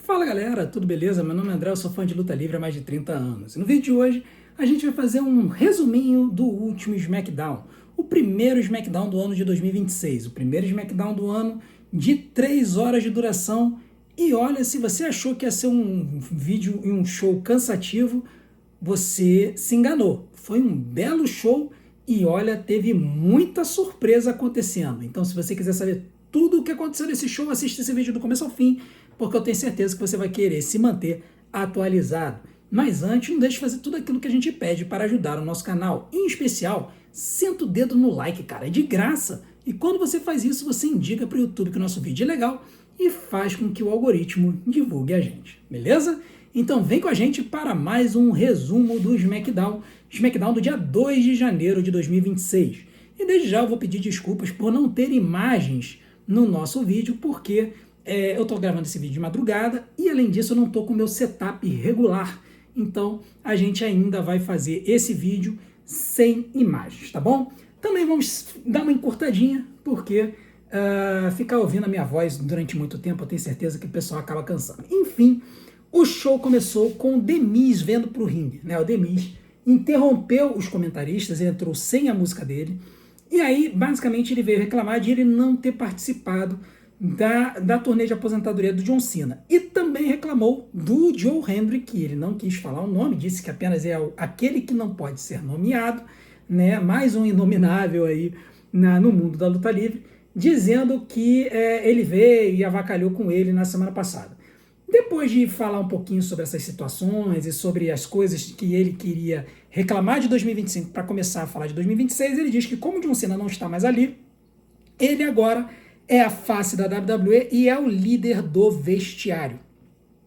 Fala galera, tudo beleza? Meu nome é André, eu sou fã de luta livre há mais de 30 anos. E no vídeo de hoje a gente vai fazer um resuminho do último SmackDown, o primeiro SmackDown do ano de 2026, o primeiro SmackDown do ano de 3 horas de duração. E olha, se você achou que ia ser um vídeo e um show cansativo, você se enganou. Foi um belo show e olha, teve muita surpresa acontecendo. Então se você quiser saber tudo o que aconteceu nesse show, assista esse vídeo do começo ao fim, porque eu tenho certeza que você vai querer se manter atualizado. Mas antes, não deixe de fazer tudo aquilo que a gente pede para ajudar o nosso canal. Em especial, senta o dedo no like, cara, é de graça. E quando você faz isso, você indica para o YouTube que o nosso vídeo é legal e faz com que o algoritmo divulgue a gente, beleza? Então vem com a gente para mais um resumo do SmackDown do dia 2 de janeiro de 2026. E desde já eu vou pedir desculpas por não ter imagens no nosso vídeo, porque eu estou gravando esse vídeo de madrugada e, além disso, eu não estou com o meu setup regular. Então, a gente ainda vai fazer esse vídeo sem imagens, tá bom? Também vamos dar uma encurtadinha, porque ficar ouvindo a minha voz durante muito tempo, eu tenho certeza que o pessoal acaba cansando. Enfim, o show começou com o The Miz vendo para o ringue, né? O The Miz interrompeu os comentaristas, ele entrou sem a música dele, e aí, basicamente, ele veio reclamar de ele não ter participado da turnê de aposentadoria do John Cena. E também reclamou do Joe Hendry, que ele não quis falar o nome, disse que apenas é aquele que não pode ser nomeado, né? Mais um inominável aí no mundo da luta livre, dizendo que ele veio e avacalhou com ele na semana passada. Depois de falar um pouquinho sobre essas situações e sobre as coisas que ele queria reclamar de 2025 para começar a falar de 2026, ele diz que como o John Cena não está mais ali, ele agora é a face da WWE e é o líder do vestiário,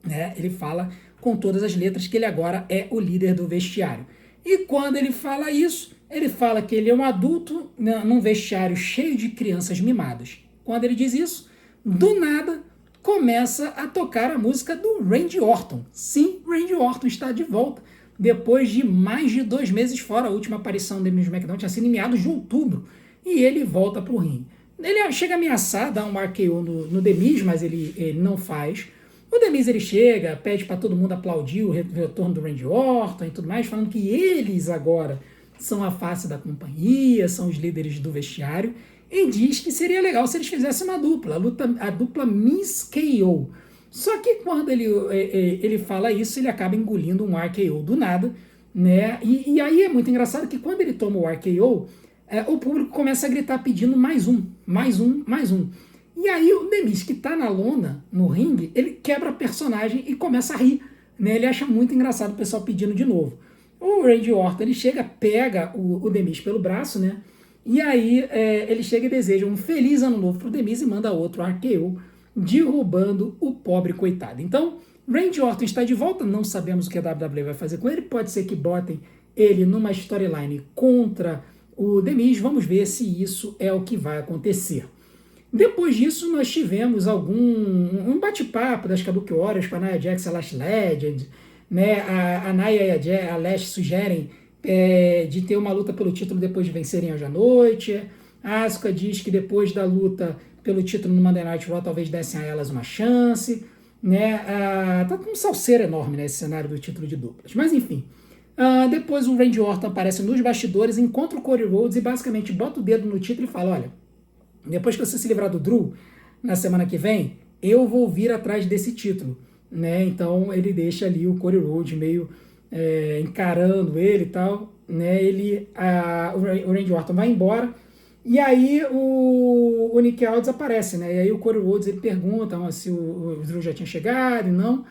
né? Ele fala com todas as letras que ele agora é o líder do vestiário. E quando ele fala isso, ele fala que ele é um adulto num vestiário cheio de crianças mimadas. Quando ele diz isso, do nada começa a tocar a música do Randy Orton. Sim, Randy Orton está de volta depois de mais de 2 meses fora. A última aparição dele no SmackDown tinha sido em meados de outubro e ele volta para o ringue. Ele chega a ameaçar dar um RKO no The Miz, mas ele não faz. O The Miz ele chega, pede para todo mundo aplaudir o retorno do Randy Orton e tudo mais, falando que eles agora são a face da companhia, são os líderes do vestiário, e diz que seria legal se eles fizessem uma dupla, a dupla Miz KO. Só que quando ele fala isso, ele acaba engolindo um RKO do nada, né? E aí é muito engraçado que quando ele toma o RKO, o público começa a gritar pedindo mais um. E aí o The Miz, que tá na lona, no ringue, ele quebra a personagem e começa a rir, né? Ele acha muito engraçado o pessoal pedindo de novo. O Randy Orton, ele chega, pega o The Miz pelo braço, né? E aí ele chega e deseja um feliz ano novo pro The Miz e manda outro RKO, derrubando o pobre coitado. Então, Randy Orton está de volta, não sabemos o que a WWE vai fazer com ele, pode ser que botem ele numa storyline contra o The Miz, vamos ver se isso é o que vai acontecer. Depois disso, nós tivemos um bate-papo das Kabuki Warriors com a Nia Jax e a Lash Legend, né? A Nia e a Lash sugerem de ter uma luta pelo título depois de vencerem hoje à noite. A Asuka diz que depois da luta pelo título no Monday Night Raw talvez dessem a elas uma chance, né? Tá com um salseiro enorme, né, esse cenário do título de duplas. Mas enfim, depois o Randy Orton aparece nos bastidores, encontra o Cody Rhodes e basicamente bota o dedo no título e fala: olha, depois que você se livrar do Drew na semana que vem, eu vou vir atrás desse título, né? Então ele deixa ali o Cody Rhodes meio encarando ele e tal, né? O Randy Orton vai embora e aí o Nick Aldis aparece, né? E aí o Cody Rhodes ele pergunta se o Drew já tinha chegado e não.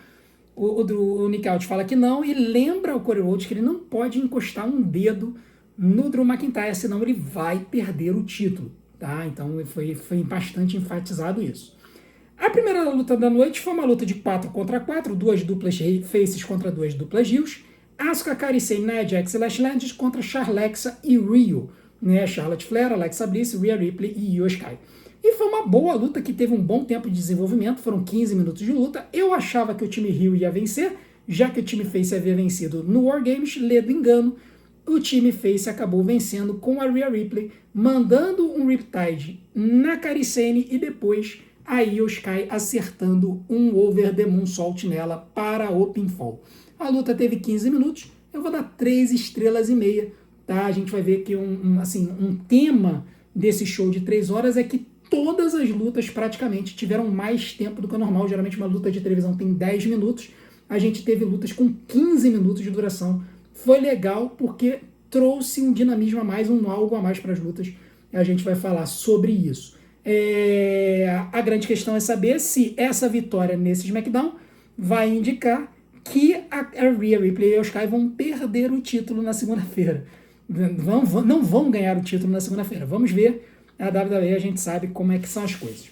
O Nick Aldis fala que não e lembra o Cody Rhodes que ele não pode encostar um dedo no Drew McIntyre, senão ele vai perder o título, tá? Então foi bastante enfatizado isso. A primeira luta da noite foi uma luta de 4 contra 4, 2 duplas faces contra 2 duplas heels. Asuka, Kairi Sane, Nia Jax e Lash Legend contra Charlexa e Ryo, né? Charlotte Flair, Alexa Bliss, Rhea Ripley e Io Sky. E foi uma boa luta que teve um bom tempo de desenvolvimento, foram 15 minutos de luta. Eu achava que o time Heel ia vencer, já que o time Face havia vencido no War Games, ledo engano. O time Face acabou vencendo com a Rhea Ripley, mandando um Riptide na Kairi Sane e depois a Io Sky acertando um over the moonsault nela para o pinfall. A luta teve 15 minutos, eu vou dar 3 estrelas e meia, tá? A gente vai ver que um tema desse show de 3 horas é que todas as lutas praticamente tiveram mais tempo do que o normal. Geralmente uma luta de televisão tem 10 minutos, a gente teve lutas com 15 minutos de duração. Foi legal porque trouxe um dinamismo a mais, algo a mais para as lutas. A gente vai falar sobre isso. A grande questão é saber se essa vitória nesse SmackDown vai indicar que a Rhea Ripley e a Io Sky vão perder o título na segunda-feira. Não vão ganhar o título na segunda-feira. Vamos ver. A WWE, a gente sabe como é que são as coisas.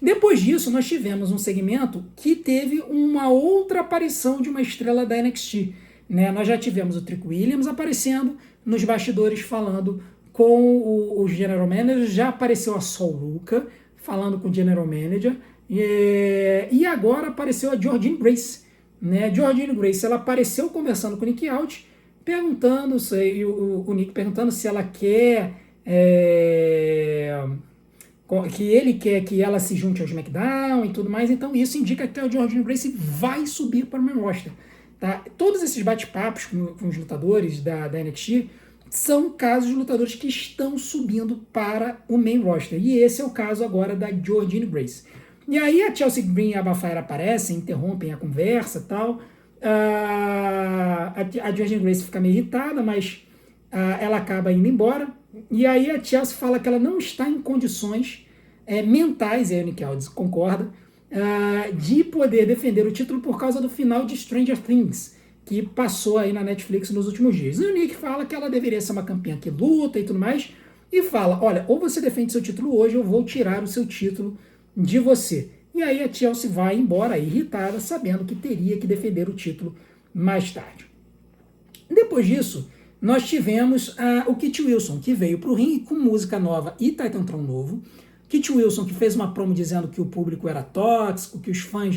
Depois disso, nós tivemos um segmento que teve uma outra aparição de uma estrela da NXT. Né? Nós já tivemos o Trick Williams aparecendo nos bastidores falando com o General Manager, já apareceu a Sol Ruka falando com o General Manager, e agora apareceu a Jordynne Grace. Né? Jordynne Grace, ela apareceu conversando com o Nick Aldis, perguntando, o Nick perguntando se ela quer... que ele quer que ela se junte ao SmackDown e tudo mais, então isso indica que a Jordynne Grace vai subir para o main roster. Tá? Todos esses bate-papos com os lutadores da NXT são casos de lutadores que estão subindo para o main roster, e esse é o caso agora da Jordynne Grace. E aí a Chelsea Green e a Bafaira aparecem, interrompem a conversa e tal. A Jordynne Grace fica meio irritada, mas ela acaba indo embora. E aí a Chelsea fala que ela não está em condições mentais, e aí o Nick Aldis concorda, de poder defender o título por causa do final de Stranger Things, que passou aí na Netflix nos últimos dias. E o Nick fala que ela deveria ser uma campeã que luta e tudo mais, e fala, olha, ou você defende seu título hoje, ou eu vou tirar o seu título de você. E aí a Chelsea vai embora irritada, sabendo que teria que defender o título mais tarde. Depois disso, nós tivemos o Kit Wilson, que veio para o ringue com música nova e Titantron novo. Kit Wilson, que fez uma promo dizendo que o público era tóxico, que os fãs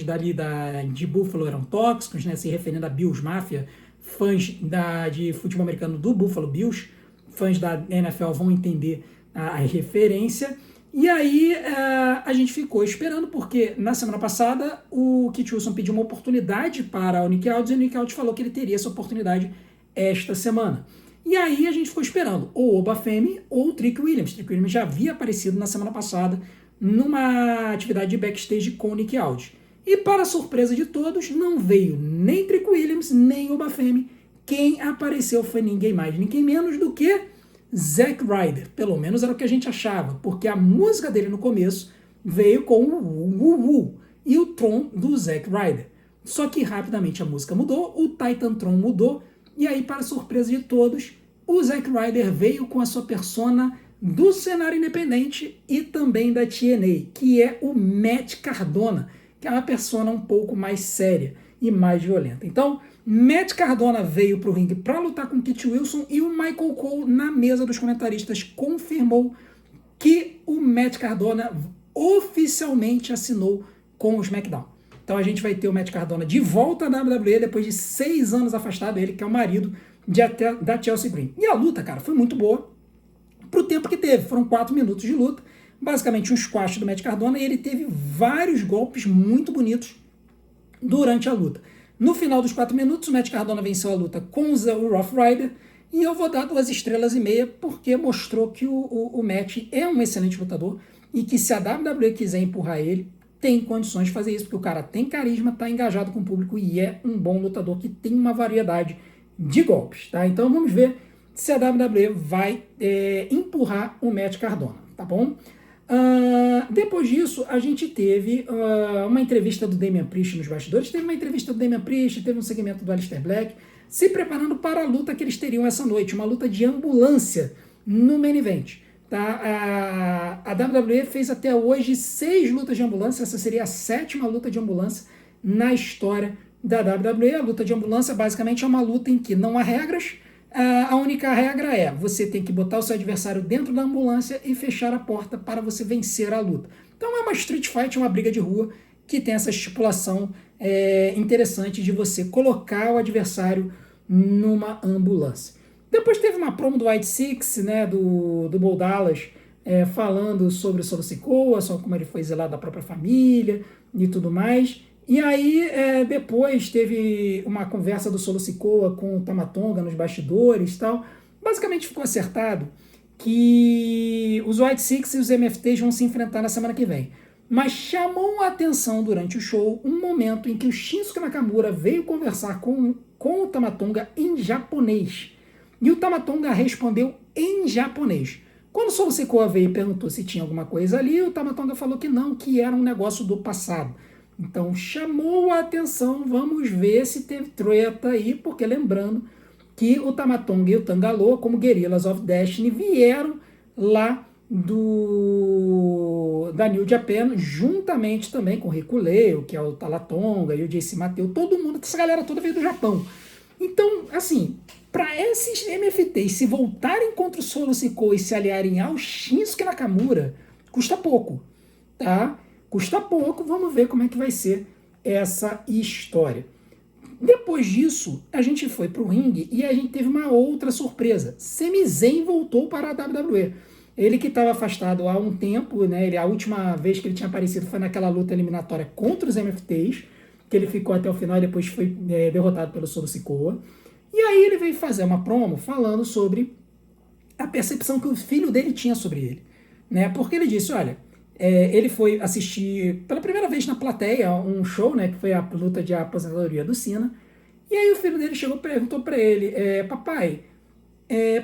de Buffalo eram tóxicos, né, se referindo a Bills Mafia, fãs de futebol americano do Buffalo Bills, fãs da NFL vão entender a referência. E aí a gente ficou esperando, porque na semana passada o Kit Wilson pediu uma oportunidade para o Nick Aldis, e o Nick Aldis falou que ele teria essa oportunidade esta semana. E aí a gente ficou esperando ou o Bafemi ou o Trick Williams. Trick Williams já havia aparecido na semana passada numa atividade de backstage com o Nick Aldis. E para surpresa de todos, não veio nem Trick Williams, nem o Bafemi. Quem apareceu foi ninguém mais, ninguém menos do que Zack Ryder. Pelo menos era o que a gente achava, porque a música dele no começo veio com o e o Tron do Zack Ryder. Só que rapidamente a música mudou, o Titantron mudou, e aí, para surpresa de todos, o Zack Ryder veio com a sua persona do cenário independente e também da TNA, que é o Matt Cardona, que é uma persona um pouco mais séria e mais violenta. Então, Matt Cardona veio para o ringue para lutar com Kit Wilson, e o Michael Cole, na mesa dos comentaristas, confirmou que o Matt Cardona oficialmente assinou com o SmackDown. Então a gente vai ter o Matt Cardona de volta na WWE depois de 6 anos afastado, ele que é o marido da Chelsea Green. E a luta, cara, foi muito boa pro tempo que teve. Foram 4 minutos de luta, basicamente um squash do Matt Cardona, e ele teve vários golpes muito bonitos durante a luta. No final dos 4 minutos, o Matt Cardona venceu a luta com o Rough Rider, e eu vou dar 2 estrelas e meia, porque mostrou que o Matt é um excelente lutador, e que se a WWE quiser empurrar ele, tem condições de fazer isso, porque o cara tem carisma, está engajado com o público e é um bom lutador que tem uma variedade de golpes, tá? Então vamos ver se a WWE vai empurrar o Matt Cardona, tá bom? Depois disso, a gente teve uma entrevista do Damian Priest nos bastidores, teve uma entrevista do Damian Priest, teve um segmento do Aleister Black, se preparando para a luta que eles teriam essa noite, uma luta de ambulância no main event. Tá? A WWE fez até hoje 6 lutas de ambulância, essa seria a 7ª luta de ambulância na história da WWE. A luta de ambulância basicamente é uma luta em que não há regras, a única regra é você tem que botar o seu adversário dentro da ambulância e fechar a porta para você vencer a luta. Então é uma street fight, uma briga de rua que tem essa estipulação interessante de você colocar o adversário numa ambulância. Depois teve uma promo do White Six, né, do Bo Dallas, falando sobre o Solo Sikoa, sobre como ele foi exilado da própria família e tudo mais. E aí, depois teve uma conversa do Solo Sikoa com o Tama Tonga nos bastidores e tal. Basicamente ficou acertado que os White Six e os MFTs vão se enfrentar na semana que vem. Mas chamou a atenção durante o show um momento em que o Shinsuke Nakamura veio conversar com o Tama Tonga em japonês. E o Tama Tonga respondeu em japonês. Quando o Solo Sikoa veio e perguntou se tinha alguma coisa ali, o Tama Tonga falou que não, que era um negócio do passado. Então chamou a atenção, vamos ver se teve treta aí, porque lembrando que o Tama Tonga e o Tangaloa, como Guerrillas of Destiny, vieram lá da New Japan, juntamente também com o Rico Leo, que é o Talatonga, e o JC Mateu, todo mundo, essa galera toda veio do Japão. Então, assim, para esses MFTs se voltarem contra o Solo Sikoa e se aliarem ao Shinsuke Nakamura, custa pouco, tá? Custa pouco, vamos ver como é que vai ser essa história. Depois disso, a gente foi pro ringue e a gente teve uma outra surpresa. Sami Zayn voltou para a WWE. Ele que estava afastado há um tempo, né? A última vez que ele tinha aparecido foi naquela luta eliminatória contra os MFTs, que ele ficou até o final e depois foi derrotado pelo Solo Sikoa. E aí ele veio fazer uma promo falando sobre a percepção que o filho dele tinha sobre ele, né? Porque ele disse, olha, ele foi assistir pela primeira vez na plateia um show, né? Que foi a luta de aposentadoria do Cena. E aí o filho dele chegou e perguntou para ele, papai,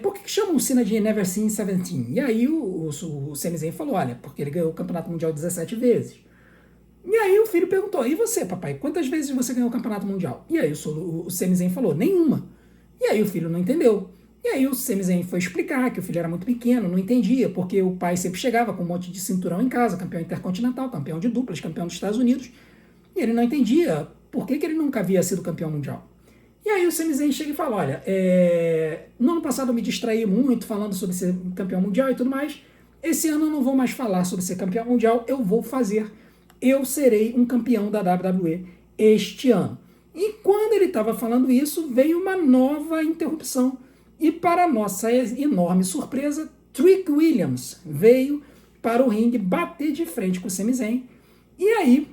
por que chamam o Cena de Never Seen 17? E aí o Sami Zayn falou, olha, porque ele ganhou o Campeonato Mundial 17 vezes. E aí o filho perguntou, e você, papai, quantas vezes você ganhou o Campeonato Mundial? E aí o Sami Zayn falou, nenhuma. E aí o filho não entendeu. E aí o Sami Zayn foi explicar que o filho era muito pequeno, não entendia, porque o pai sempre chegava com um monte de cinturão em casa, campeão intercontinental, campeão de duplas, campeão dos Estados Unidos, e ele não entendia por que ele nunca havia sido campeão mundial. E aí o Sami Zayn chega e fala, olha, no ano passado eu me distraí muito falando sobre ser campeão mundial e tudo mais, esse ano eu não vou mais falar sobre ser campeão mundial, eu serei um campeão da WWE este ano. E quando ele estava falando isso, veio uma nova interrupção. E para nossa enorme surpresa, Trick Williams veio para o ringue bater de frente com o Sami Zayn. E aí,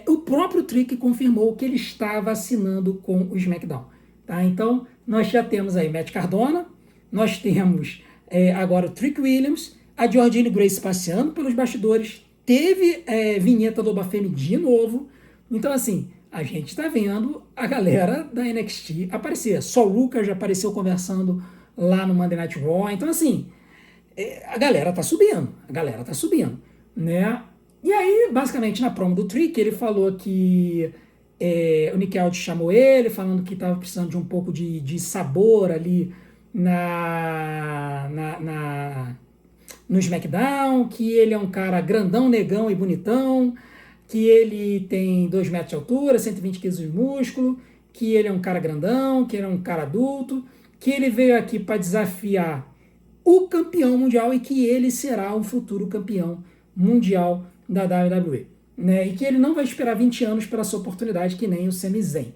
o próprio Trick confirmou que ele estava assinando com o SmackDown. Tá? Então, nós já temos aí Matt Cardona, nós temos agora o Trick Williams, a Jordynne Grace passeando pelos bastidores, teve vinheta do Bafemi de novo. Então, assim, a gente está vendo a galera da NXT aparecer. Só o Lucas já apareceu conversando lá no Monday Night Raw. Então, assim, a galera tá subindo. Né? E aí, basicamente, na promo do Trick, ele falou que o Nick Aldis chamou ele, falando que estava precisando de um pouco de sabor ali no SmackDown, que ele é um cara grandão, negão e bonitão, que ele tem 2 metros de altura, 120 quilos de músculo, que ele é um cara grandão, que ele é um cara adulto, que ele veio aqui para desafiar o campeão mundial e que ele será o futuro campeão mundial da WWE. Né? E que ele não vai esperar 20 anos pela sua oportunidade, que nem o Sami Zayn.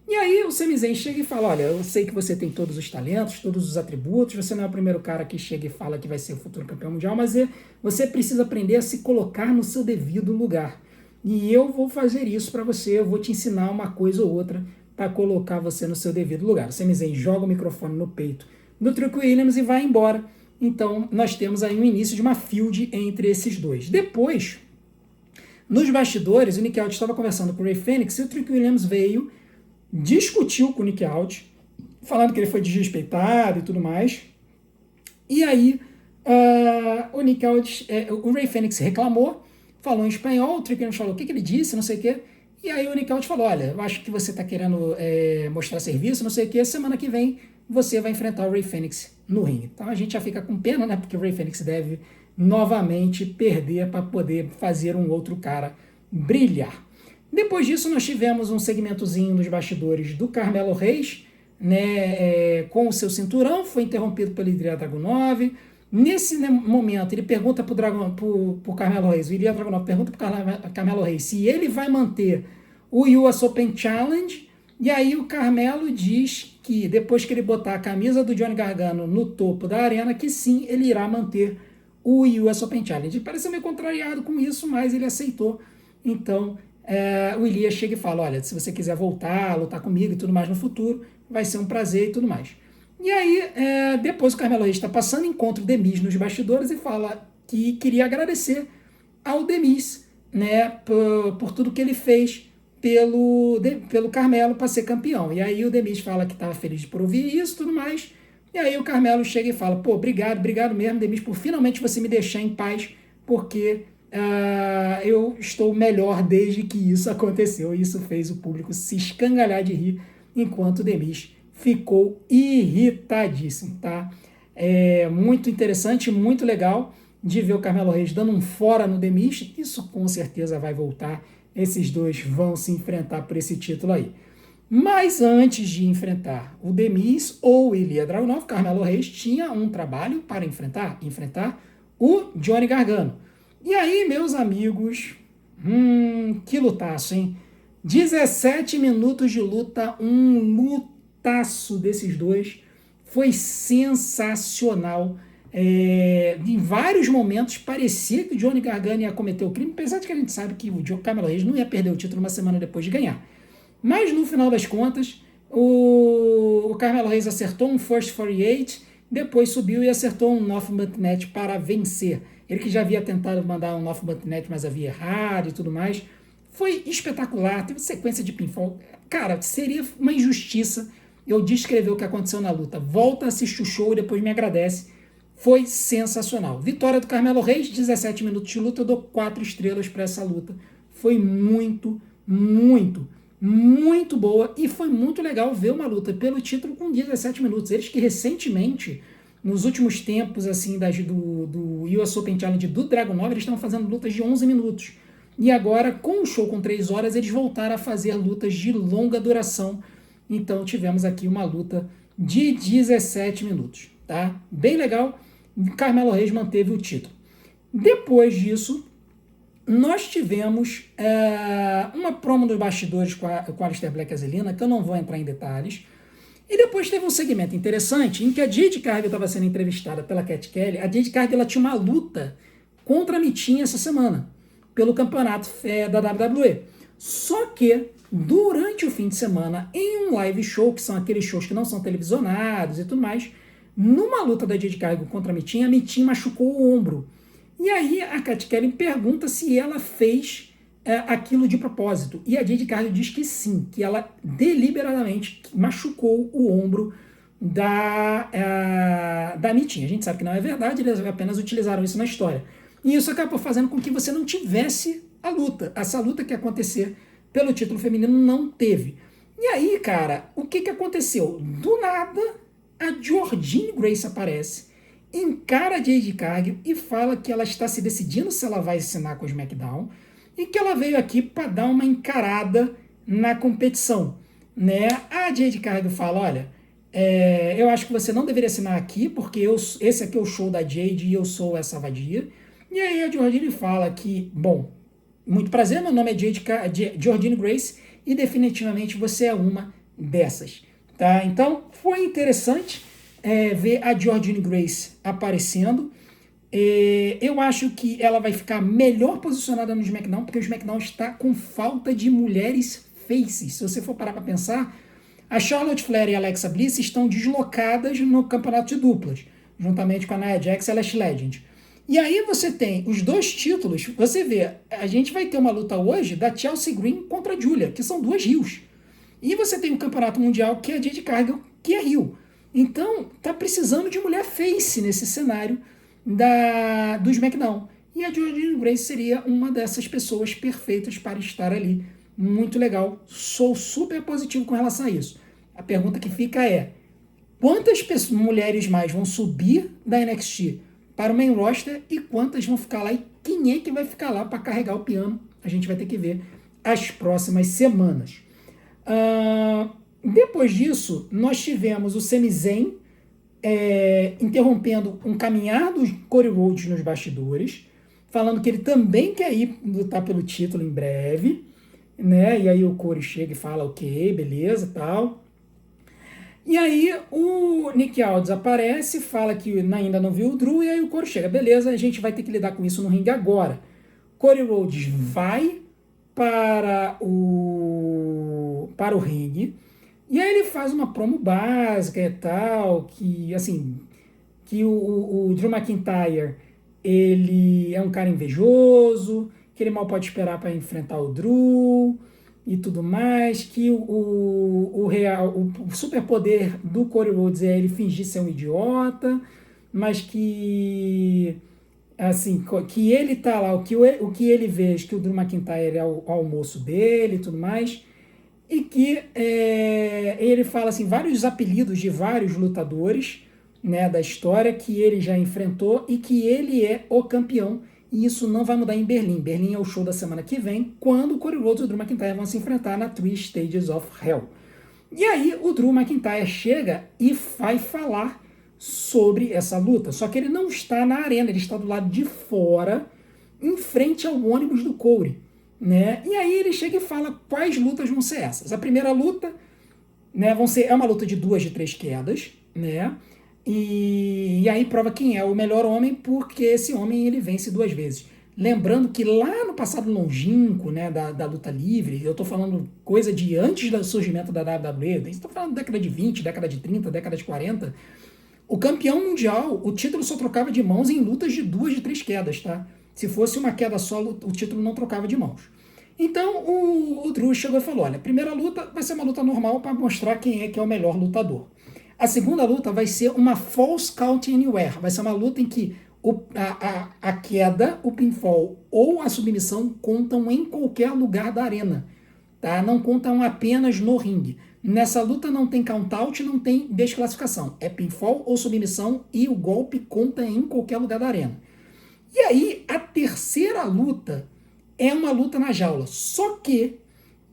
E aí o Sami Zayn chega e fala, olha, eu sei que você tem todos os talentos, todos os atributos, você não é o primeiro cara que chega e fala que vai ser o futuro campeão mundial, mas você precisa aprender a se colocar no seu devido lugar. E eu vou fazer isso para você, eu vou te ensinar uma coisa ou outra para colocar você no seu devido lugar. O Sami Zayn joga o microfone no peito do Trick Williams e vai embora. Então nós temos aí um início de uma feud entre esses dois. Depois, nos bastidores, o Nick Aldis estava conversando com o Rey Fenix e o Trick Williams veio, discutiu com o Nick Aldis, falando que ele foi desrespeitado e tudo mais. E aí o Nick Aldis, o Rey Fenix reclamou, falou em espanhol, o Trick Williams falou o que ele disse, não sei o quê. E aí o Nick Aldis falou, olha, eu acho que você está querendo mostrar serviço, não sei o quê, semana que vem você vai enfrentar o Rey Fenix no ringue. Então a gente já fica com pena, né, porque o Rey Fenix deve novamente perder para poder fazer um outro cara brilhar. Depois disso nós tivemos um segmentozinho nos bastidores do Carmelo Reis, né, com o seu cinturão, foi interrompido pelo Ilya Dragunov. Nesse momento, ele pergunta para o Carmelo Reis, o Ilya Dragunov pergunta para o Carmelo Reis se ele vai manter o US Open Challenge, e aí o Carmelo diz que depois que ele botar a camisa do Johnny Gargano no topo da arena, que sim, ele irá manter o US Open Challenge. Ele pareceu meio contrariado com isso, mas ele aceitou. Então, o Elias chega e fala, olha, se você quiser voltar a lutar comigo e tudo mais no futuro, vai ser um prazer e tudo mais. E aí, depois o Carmelo Reis está passando, encontra o The Miz nos bastidores e fala que queria agradecer ao The Miz, né, por tudo que ele fez pelo Carmelo para ser campeão. E aí o The Miz fala que estava feliz por ouvir isso e tudo mais. E aí o Carmelo chega e fala, pô, obrigado mesmo, The Miz, por finalmente você me deixar em paz, porque eu estou melhor desde que isso aconteceu. E isso fez o público se escangalhar de rir, enquanto o The Miz ficou irritadíssimo, tá? É muito interessante, muito legal de ver o Carmelo Reis dando um fora no The Miz. Isso com certeza vai voltar. Esses dois vão se enfrentar por esse título aí. Mas antes de enfrentar o The Miz ou o Ilya Dragunov, Carmelo Reis tinha um trabalho para enfrentar o Johnny Gargano. E aí, meus amigos, que lutaço, hein? 17 minutos de luta, um lutaço desses dois. Foi sensacional. Em vários momentos parecia que o Johnny Gargano ia cometer o crime, apesar de que a gente sabe que o Carmelo Reis não ia perder o título uma semana depois de ganhar. Mas no final das contas, o Carmelo Reis acertou um First 48, depois subiu e acertou um North Net para vencer. Ele que já havia tentado mandar um North Net, mas havia errado e tudo mais. Foi espetacular, teve sequência de pinfall. Cara, seria uma injustiça eu descrever o que aconteceu na luta. Volta, assiste o show e depois me agradece. Foi sensacional. Vitória do Carmelo Reis, 17 minutos de luta, eu dou 4 estrelas para essa luta. Foi muito boa e foi muito legal ver uma luta pelo título com 17 minutos. Eles que recentemente, nos últimos tempos assim do US Open Challenge do Dragunov, eles estão fazendo lutas de 11 minutos. E agora, com o show com 3 horas, eles voltaram a fazer lutas de longa duração. Então tivemos aqui uma luta de 17 minutos. Tá? Bem legal. Carmelo Reis manteve o título. Depois disso, nós tivemos uma promo dos bastidores com a Aleister Black e a Zelina, que eu não vou entrar em detalhes. E depois teve um segmento interessante em que a Jade Cargill estava sendo entrevistada pela Cat Kelly. A Jade Cargill ela tinha uma luta contra a Mitinha essa semana, pelo campeonato da WWE. Só que, durante o fim de semana, em um live show, que são aqueles shows que não são televisionados e tudo mais, numa luta da Jade Cargill contra a Mitinha machucou o ombro. E aí a Cat Kelly pergunta se ela fez aquilo de propósito. E a Jade Cargill diz que sim, que ela deliberadamente machucou o ombro da Mitinha. A gente sabe que não é verdade, eles apenas utilizaram isso na história. E isso acabou fazendo com que você não tivesse a luta. Essa luta que ia acontecer pelo título feminino não teve. E aí, cara, o que aconteceu? Do nada, a Jordynne Grace aparece, encara a Jade Cargill e fala que ela está se decidindo se ela vai assinar com o SmackDown e que ela veio aqui para dar uma encarada na competição. Né? A Jade Cargill fala, olha, eu acho que você não deveria assinar aqui porque esse aqui é o show da Jade e eu sou essa vadia. E aí a Jordynne fala que, bom, muito prazer, meu nome é Jordynne Grace e definitivamente você é uma dessas. Tá? Então, foi interessante ver a Jordynne Grace aparecendo. Eu acho que ela vai ficar melhor posicionada no SmackDown, porque o SmackDown está com falta de mulheres faces. Se você for parar para pensar, a Charlotte Flair e a Alexa Bliss estão deslocadas no campeonato de duplas, juntamente com a Nia Jax e a Lash Legend. E aí você tem os dois títulos, você vê, a gente vai ter uma luta hoje da Chelsea Green contra a Julia, que são duas Rios. E você tem o campeonato mundial, que é a Jade Cargill, que é Rio. Então, tá precisando de mulher face nesse cenário do SmackDown. E a Jordynne Grace seria uma dessas pessoas perfeitas para estar ali. Muito legal. Sou super positivo com relação a isso. A pergunta que fica é, quantas mulheres mais vão subir da NXT para o main roster e quantas vão ficar lá? E quem é que vai ficar lá para carregar o piano? A gente vai ter que ver as próximas semanas. Depois disso, nós tivemos o Sami Zayn interrompendo um caminhar do Cody Rhodes nos bastidores, falando que ele também quer ir lutar pelo título em breve, né? E aí o Cody chega e fala, ok, beleza, tal. E aí o Nick Aldis aparece, fala que ainda não viu o Drew, e aí o Corey chega. Beleza, a gente vai ter que lidar com isso no ringue agora. Cody Rhodes vai para o ringue, e aí ele faz uma promo básica e tal, que assim, que o Drew McIntyre, ele é um cara invejoso, que ele mal pode esperar para enfrentar o Drew e tudo mais, que o superpoder do Cody Rhodes é ele fingir ser um idiota, mas que assim, que ele tá lá, o que ele vê, que o Drew McIntyre é o almoço dele e tudo mais, e que ele fala assim, vários apelidos de vários lutadores, né, da história que ele já enfrentou e que ele é o campeão, e isso não vai mudar em Berlim. Berlim é o show da semana que vem, quando o Cody Rhodes e o Drew McIntyre vão se enfrentar na Three Stages of Hell. E aí o Drew McIntyre chega e vai falar sobre essa luta, só que ele não está na arena, ele está do lado de fora, em frente ao ônibus do Cody, né? E aí ele chega e fala quais lutas vão ser essas. A primeira luta, né, é uma luta de 2 de 3 quedas, né? E aí prova quem é o melhor homem, porque esse homem ele vence 2 vezes. Lembrando que lá no passado longínquo, né, da luta livre, eu tô falando coisa de antes do surgimento da WWE, estou falando década de 20, década de 30, década de 40, o campeão mundial, o título só trocava de mãos em lutas de 2 de 3 quedas, tá? Se fosse uma queda só, o título não trocava de mãos. Então o Drew chegou e falou, olha, a primeira luta vai ser uma luta normal para mostrar quem é que é o melhor lutador. A segunda luta vai ser uma False Count Anywhere, vai ser uma luta em que a queda, o pinfall ou a submissão contam em qualquer lugar da arena, tá? Não contam apenas no ringue. Nessa luta não tem count-out, não tem desclassificação. É pinfall ou submissão e o golpe conta em qualquer lugar da arena. E aí, a terceira luta é uma luta na jaula. Só que,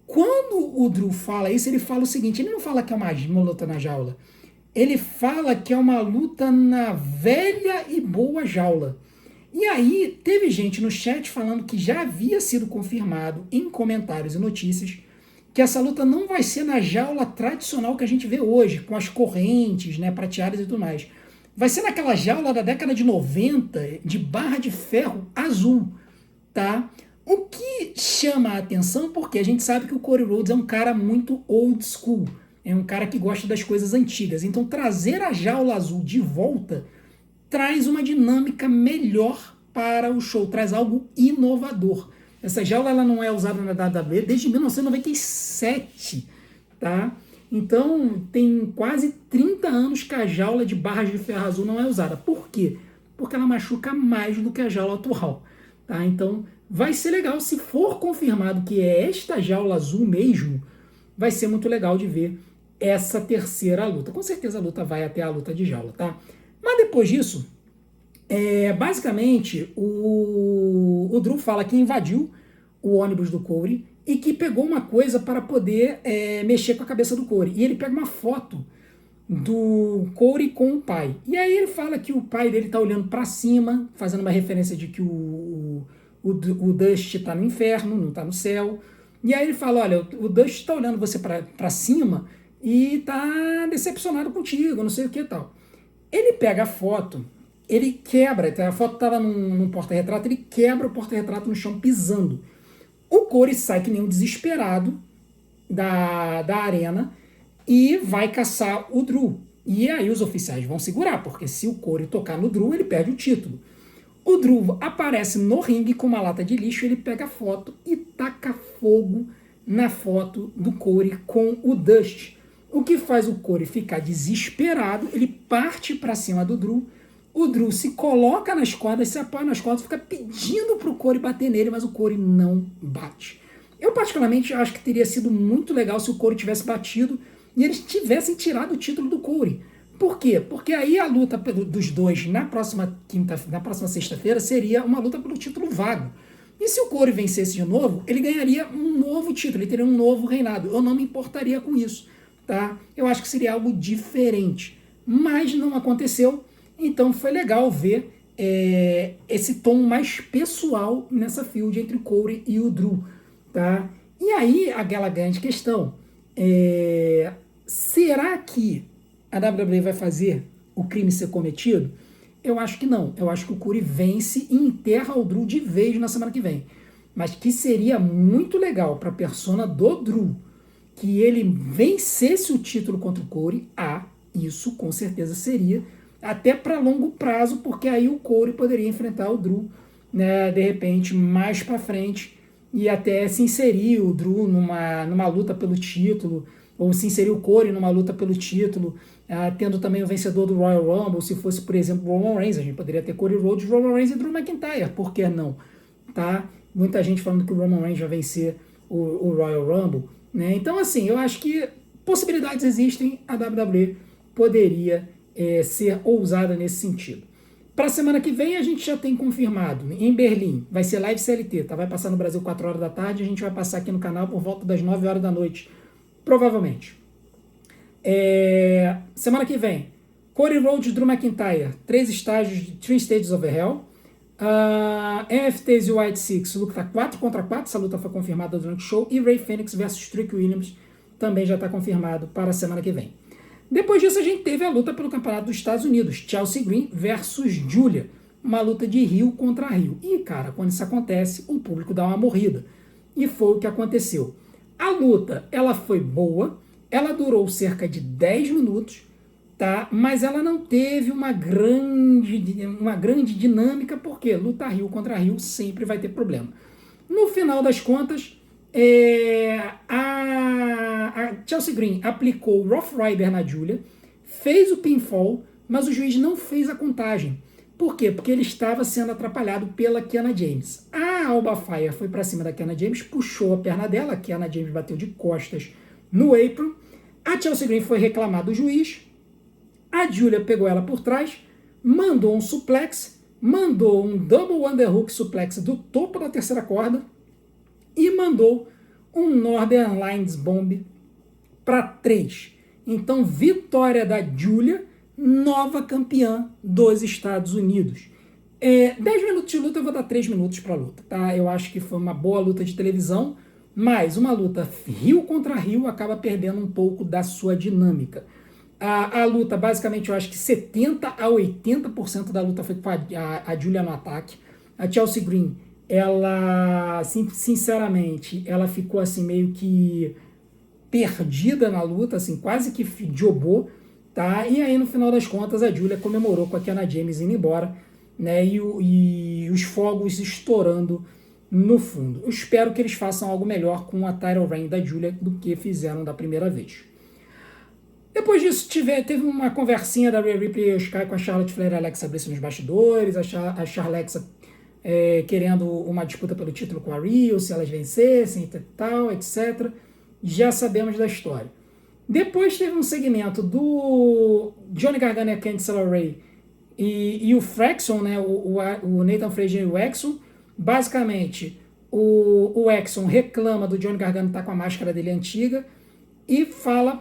quando o Drew fala isso, ele fala o seguinte, ele não fala que é uma luta na jaula. Ele fala que é uma luta na velha e boa jaula. E aí, teve gente no chat falando que já havia sido confirmado em comentários e notícias que essa luta não vai ser na jaula tradicional que a gente vê hoje, com as correntes, né, prateadas e tudo mais. Vai ser naquela jaula da década de 90, de barra de ferro azul, tá? O que chama a atenção, porque a gente sabe que o Cody Rhodes é um cara muito old school, é um cara que gosta das coisas antigas. Então trazer a jaula azul de volta traz uma dinâmica melhor para o show, traz algo inovador. Essa jaula ela não é usada na WWE desde 1997, tá? Então tem quase 30 anos que a jaula de barras de ferro azul não é usada. Por quê? Porque ela machuca mais do que a jaula atual, tá? Então vai ser legal, se for confirmado que é esta jaula azul mesmo, vai ser muito legal de ver essa terceira luta. Com certeza a luta vai até a luta de jaula, tá? Mas depois disso, basicamente, o Drew fala que invadiu o ônibus do Cody e que pegou uma coisa para poder mexer com a cabeça do Cody. E ele pega uma foto do Cody com o pai. E aí ele fala que o pai dele está olhando para cima, fazendo uma referência de que o Dust está no inferno, não está no céu. E aí ele fala, olha, o Dust está olhando você para cima e está decepcionado contigo, não sei o que e tal. Ele pega a foto, ele quebra, a foto estava num porta-retrato, ele quebra o porta-retrato no chão pisando. O Cody sai que nem um desesperado da arena e vai caçar o Drew. E aí os oficiais vão segurar, porque se o Cody tocar no Drew, ele perde o título. O Drew aparece no ringue com uma lata de lixo, ele pega a foto e taca fogo na foto do Cody com o Dust. O que faz o Cody ficar desesperado, ele parte para cima do Drew, o Drew se coloca nas cordas, se apoia nas cordas, fica pedindo pro Cody bater nele, mas o Cody não bate. Eu particularmente acho que teria sido muito legal se o Cody tivesse batido e eles tivessem tirado o título do Cody. Por quê? Porque aí a luta dos dois na próxima sexta-feira seria uma luta pelo título vago. E se o Cody vencesse de novo, ele ganharia um novo título, ele teria um novo reinado. Eu não me importaria com isso, tá? Eu acho que seria algo diferente. Mas não aconteceu, então foi legal ver esse tom mais pessoal nessa feud entre o Cody e o Drew, tá? E aí, aquela grande questão, será que a WWE vai fazer o crime ser cometido? Eu acho que não. Eu acho que o Curry vence e enterra o Drew de vez na semana que vem. Mas que seria muito legal para a persona do Drew que ele vencesse o título contra o Corey, isso com certeza seria, até para longo prazo, porque aí o Corey poderia enfrentar o Drew, né, de repente, mais para frente, e até se inserir o Drew numa luta pelo título, ou se inserir o Corey numa luta pelo título, tendo também o vencedor do Royal Rumble, se fosse, por exemplo, o Roman Reigns, a gente poderia ter Cody Rhodes, Roman Reigns e Drew McIntyre, por que não? Tá? Muita gente falando que o Roman Reigns vai vencer o Royal Rumble, né? Então, assim, eu acho que possibilidades existem, a WWE poderia ser ousada nesse sentido. Para a semana que vem, a gente já tem confirmado, em Berlim, vai ser live CLT, tá? Vai passar no Brasil 4 horas da tarde, a gente vai passar aqui no canal por volta das 9 horas da noite, provavelmente. Semana que vem, Cody Rhodes, Drew McIntyre, 3 Stages of Hell. MFTs e White Six, luta 4 contra 4, essa luta foi confirmada durante o show, e Rey Fenix versus Trick Williams também já está confirmado para a semana que vem. Depois disso a gente teve a luta pelo campeonato dos Estados Unidos, Chelsea Green versus Julia, uma luta de Rio contra Rio. E cara, quando isso acontece, o público dá uma morrida, e foi o que aconteceu. A luta, ela foi boa, ela durou cerca de 10 minutos, tá? Mas ela não teve uma grande dinâmica, porque luta Rio contra Rio sempre vai ter problema. No final das contas, a Chelsea Green aplicou o Rough Rider na Julia, fez o pinfall, mas o juiz não fez a contagem. Por quê? Porque ele estava sendo atrapalhado pela Kiana James. A Alba Fire foi para cima da Kiana James, puxou a perna dela, a Kiana James bateu de costas no apron, a Chelsea Green foi reclamar do juiz, a Julia pegou ela por trás, mandou um suplex, mandou um double underhook suplex do topo da terceira corda e mandou um Northern Lions Bomb para 3. Então, vitória da Julia, nova campeã dos Estados Unidos. 10 minutos de luta, eu vou dar 3 minutos para a luta, tá? Eu acho que foi uma boa luta de televisão, mas uma luta Rio contra Rio acaba perdendo um pouco da sua dinâmica. A luta, basicamente, eu acho que 70% a 80% da luta foi com a Julia no ataque. A Chelsea Green, ela, sinceramente, ela ficou assim meio que perdida na luta, assim, quase que jobou, tá? E aí, no final das contas, a Julia comemorou com a Kiana James indo embora, né? E os fogos estourando no fundo. Eu espero que eles façam algo melhor com a title reign da Julia do que fizeram da primeira vez. Depois disso, teve uma conversinha da Rhea Ripley com a Charlotte Flair e a Alexa Bliss nos bastidores, a Charlexa querendo uma disputa pelo título com a Rio, se elas vencessem e tal, etc. Já sabemos da história. Depois teve um segmento do Johnny Gargano e a Candice LeRae e o Fraxon, né, o Nathan Frazier e o Exxon. Basicamente, o Exxon reclama do Johnny Gargano estar com a máscara dele antiga, e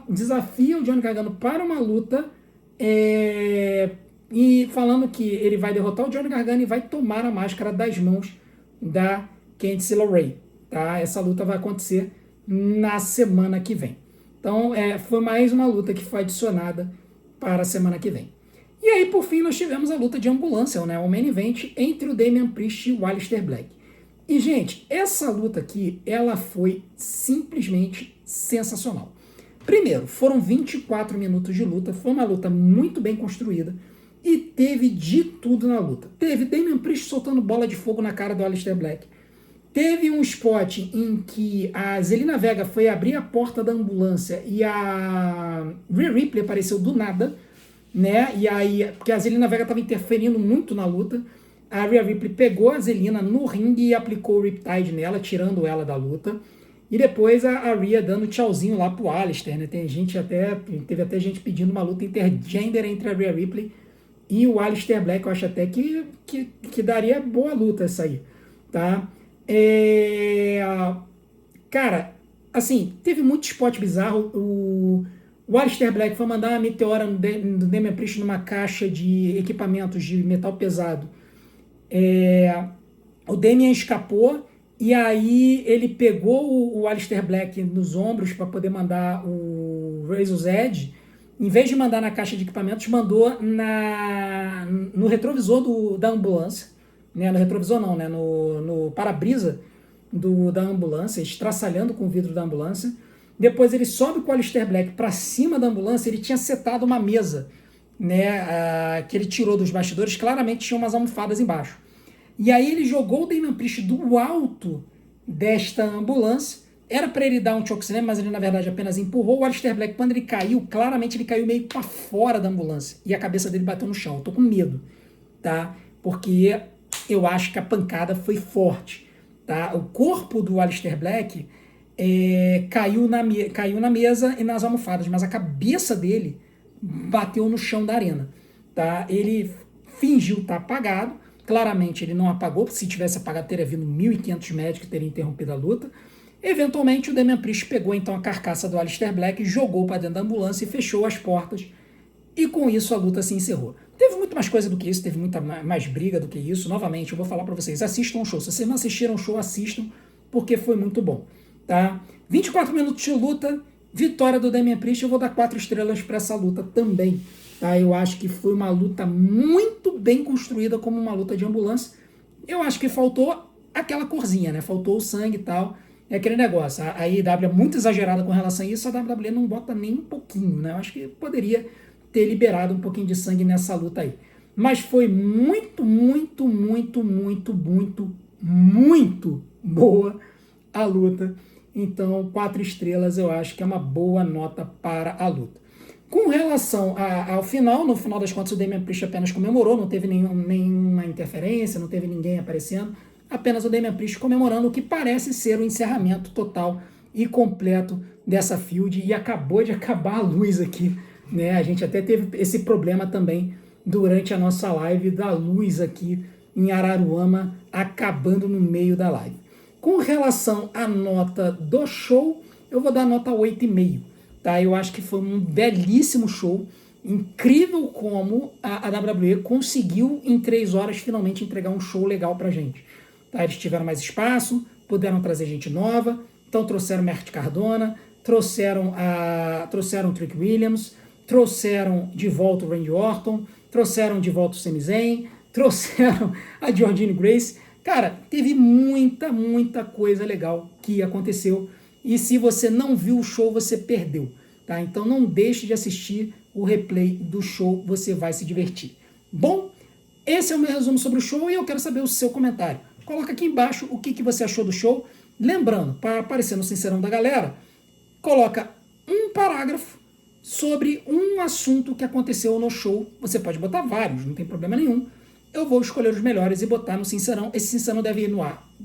desafia o Johnny Gargano para uma luta, e falando que ele vai derrotar o Johnny Gargano e vai tomar a máscara das mãos da Candice LeRae. Tá? Essa luta vai acontecer na semana que vem. Então, foi mais uma luta que foi adicionada para a semana que vem. E aí, por fim, nós tivemos a luta de ambulância, né? O main event entre o Damian Priest e o Aleister Black. E, gente, essa luta aqui, ela foi simplesmente sensacional. Primeiro, foram 24 minutos de luta, foi uma luta muito bem construída e teve de tudo na luta. Teve Damian Priest soltando bola de fogo na cara do Aleister Black. Teve um spot em que a Zelina Vega foi abrir a porta da ambulância e a Rhea Ripley apareceu do nada, né? E aí, porque a Zelina Vega estava interferindo muito na luta, a Rhea Ripley pegou a Zelina no ringue e aplicou o Riptide nela, tirando ela da luta. E depois a Rhea dando tchauzinho lá pro Aleister, né? Teve até gente pedindo uma luta intergender entre a Rhea Ripley e o Aleister Black. Eu acho até que daria boa luta essa aí, tá? Cara, assim, teve muito spot bizarro. O Aleister Black foi mandar uma meteora no Damian Priest numa caixa de equipamentos de metal pesado. O Damian escapou e aí ele pegou o Aleister Black nos ombros para poder mandar o Razor's Edge em vez de mandar na caixa de equipamentos, mandou no retrovisor da ambulância, né? No retrovisor não, né? No para-brisa da ambulância, estraçalhando com o vidro da ambulância. Depois ele sobe com o Aleister Black para cima da ambulância, ele tinha setado uma mesa, né? Que ele tirou dos bastidores, claramente tinha umas almofadas embaixo. E aí ele jogou o Damian Priest do alto desta ambulância. Era para ele dar um chokeslam, mas ele na verdade apenas empurrou. O Aleister Black, quando ele caiu, claramente ele caiu meio para fora da ambulância. E a cabeça dele bateu no chão. Eu tô com medo, tá? Porque eu acho que a pancada foi forte, tá? O corpo do Aleister Black caiu na mesa e nas almofadas, mas a cabeça dele bateu no chão da arena, tá? Ele fingiu estar apagado. Claramente ele não apagou, porque se tivesse apagado teria vindo 1.500 médicos e teria interrompido a luta. Eventualmente o Damian Priest pegou então a carcaça do Aleister Black, jogou para dentro da ambulância e fechou as portas. E com isso a luta se encerrou. Teve muito mais coisa do que isso, teve muita mais briga do que isso. Novamente, eu vou falar para vocês, assistam o show. Se vocês não assistiram o show, assistam, porque foi muito bom, tá? 24 minutos de luta, vitória do Damian Priest. Eu vou dar 4 estrelas para essa luta também. Tá, eu acho que foi uma luta muito bem construída como uma luta de ambulância. Eu acho que faltou aquela corzinha, né? Faltou o sangue e tal. É aquele negócio. A AEW é muito exagerada com relação a isso. A WWE não bota nem um pouquinho, né? Eu acho que poderia ter liberado um pouquinho de sangue nessa luta aí. Mas foi muito, muito, muito, muito, muito, muito boa a luta. Então, 4 estrelas eu acho que é uma boa nota para a luta. Com relação ao final, no final das contas o Damian Priest apenas comemorou, não teve nenhuma interferência, não teve ninguém aparecendo, apenas o Damian Priest comemorando o que parece ser o encerramento total e completo dessa feud, e acabou de acabar a luz aqui, né? A gente até teve esse problema também durante a nossa live da luz aqui em Araruama, acabando no meio da live. Com relação à nota do show, eu vou dar nota 8,5. Tá, eu acho que foi um belíssimo show, incrível como a WWE conseguiu em 3 horas finalmente entregar um show legal pra gente. Tá, eles tiveram mais espaço, puderam trazer gente nova, então trouxeram Matt Cardona, trouxeram o Trick Williams, trouxeram de volta o Randy Orton, trouxeram de volta o Sami Zayn, trouxeram a Jordynne Grace. Cara, teve muita, muita coisa legal que aconteceu. E se você não viu o show, você perdeu, tá? Então não deixe de assistir o replay do show, você vai se divertir. Bom, esse é o meu resumo sobre o show e eu quero saber o seu comentário. Coloca aqui embaixo o que você achou do show. Lembrando, para aparecer no Sincerão da Galera, coloca um parágrafo sobre um assunto que aconteceu no show. Você pode botar vários, não tem problema nenhum. Eu vou escolher os melhores e botar no Sincerão. Esse Sincerão deve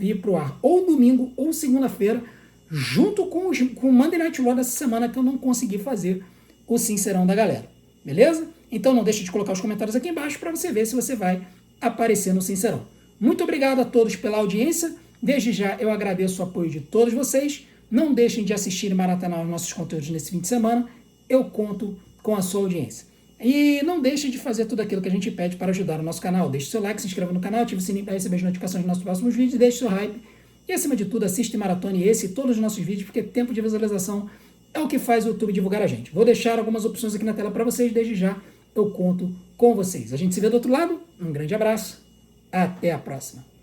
ir pro ar ou domingo ou segunda-feira, junto com o Monday Night Raw dessa semana, que eu não consegui fazer o Sincerão da Galera. Beleza? Então não deixe de colocar os comentários aqui embaixo para você ver se você vai aparecer no Sincerão. Muito obrigado a todos pela audiência. Desde já eu agradeço o apoio de todos vocês. Não deixem de assistir e maratonar os nossos conteúdos nesse fim de semana. Eu conto com a sua audiência. E não deixe de fazer tudo aquilo que a gente pede para ajudar o nosso canal. Deixe seu like, se inscreva no canal, ative o sininho para receber as notificações dos nossos próximos vídeos, deixe seu hype. E acima de tudo, assista e maratone esse e todos os nossos vídeos, porque tempo de visualização é o que faz o YouTube divulgar a gente. Vou deixar algumas opções aqui na tela para vocês, desde já eu conto com vocês. A gente se vê do outro lado, um grande abraço, até a próxima.